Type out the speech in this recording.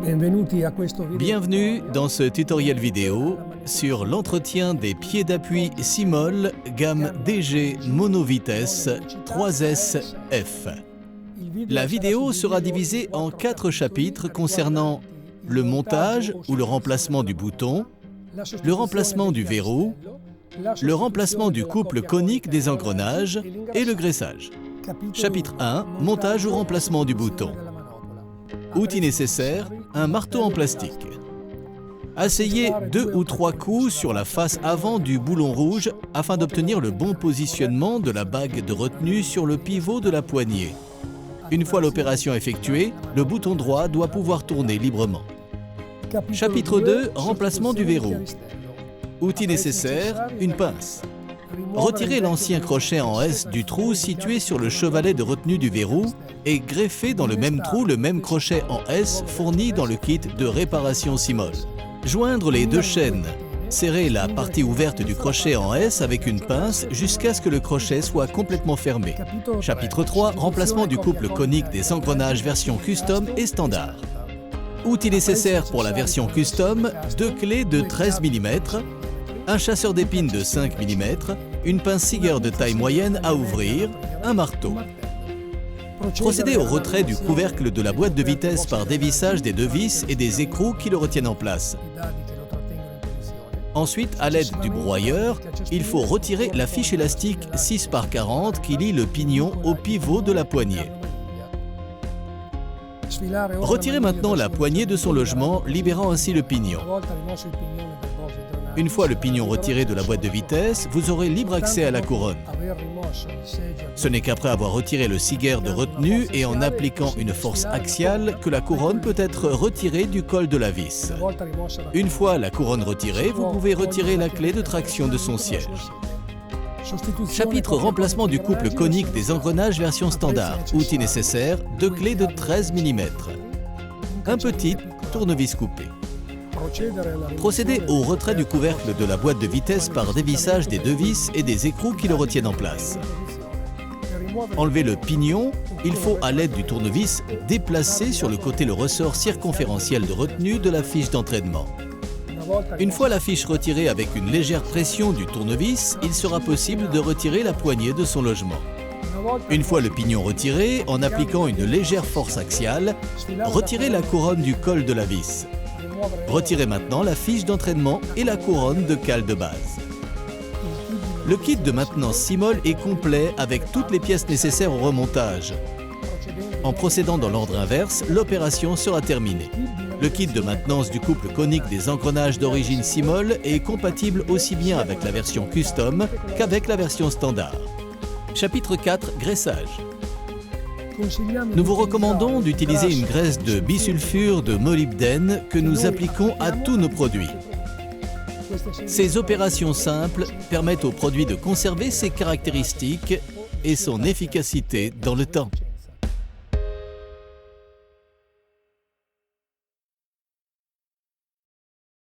Bienvenue dans ce tutoriel vidéo sur l'entretien des pieds d'appui Simol gamme DG monovitesse 3SF. La vidéo sera divisée en 4 chapitres concernant le montage ou le remplacement du bouton, le remplacement du verrou, le remplacement du couple conique des engrenages et le graissage. Chapitre 1, montage ou remplacement du bouton. Outils nécessaires, un marteau en plastique. Asseyez 2 ou 3 coups sur la face avant du boulon rouge afin d'obtenir le bon positionnement de la bague de retenue sur le pivot de la poignée. Une fois l'opération effectuée, le bouton droit doit pouvoir tourner librement. Chapitre 2, remplacement du verrou. Outils nécessaires, une pince. Retirez l'ancien crochet en S du trou situé sur le chevalet de retenue du verrou et greffez dans le même trou le même crochet en S fourni dans le kit de réparation Simol. Joindre les 2 chaînes. Serrez la partie ouverte du crochet en S avec une pince jusqu'à ce que le crochet soit complètement fermé. Chapitre 3, remplacement du couple conique des engrenages version custom et standard. Outils nécessaires pour la version custom, 2 clés de 13 mm, un chasseur d'épines de 5 mm, une pince Siger de taille moyenne à ouvrir, un marteau. Procédez au retrait du couvercle de la boîte de vitesse par dévissage des 2 vis et des écrous qui le retiennent en place. Ensuite, à l'aide du broyeur, il faut retirer la fiche élastique 6 par 40 qui lie le pignon au pivot de la poignée. Retirez maintenant la poignée de son logement, libérant ainsi le pignon. Une fois le pignon retiré de la boîte de vitesse, vous aurez libre accès à la couronne. Ce n'est qu'après avoir retiré le Siger de retenue et en appliquant une force axiale que la couronne peut être retirée du col de la vis. Une fois la couronne retirée, vous pouvez retirer la clé de traction de son siège. Chapitre remplacement du couple conique des engrenages version standard. Outils nécessaires, 2 clés de 13 mm. Un petit tournevis coupé. Procédez au retrait du couvercle de la boîte de vitesse par dévissage des 2 vis et des écrous qui le retiennent en place. Enlevez le pignon, il faut à l'aide du tournevis déplacer sur le côté le ressort circonférentiel de retenue de la fiche d'entraînement. Une fois la fiche retirée avec une légère pression du tournevis, il sera possible de retirer la poignée de son logement. Une fois le pignon retiré, en appliquant une légère force axiale, retirez la couronne du col de la vis. Retirez maintenant la fiche d'entraînement et la couronne de cale de base. Le kit de maintenance Simol est complet avec toutes les pièces nécessaires au remontage. En procédant dans l'ordre inverse, l'opération sera terminée. Le kit de maintenance du couple conique des engrenages d'origine Simol est compatible aussi bien avec la version custom qu'avec la version standard. Chapitre 4, graissage. Nous vous recommandons d'utiliser une graisse de bisulfure de molybdène que nous appliquons à tous nos produits. Ces opérations simples permettent au produit de conserver ses caractéristiques et son efficacité dans le temps.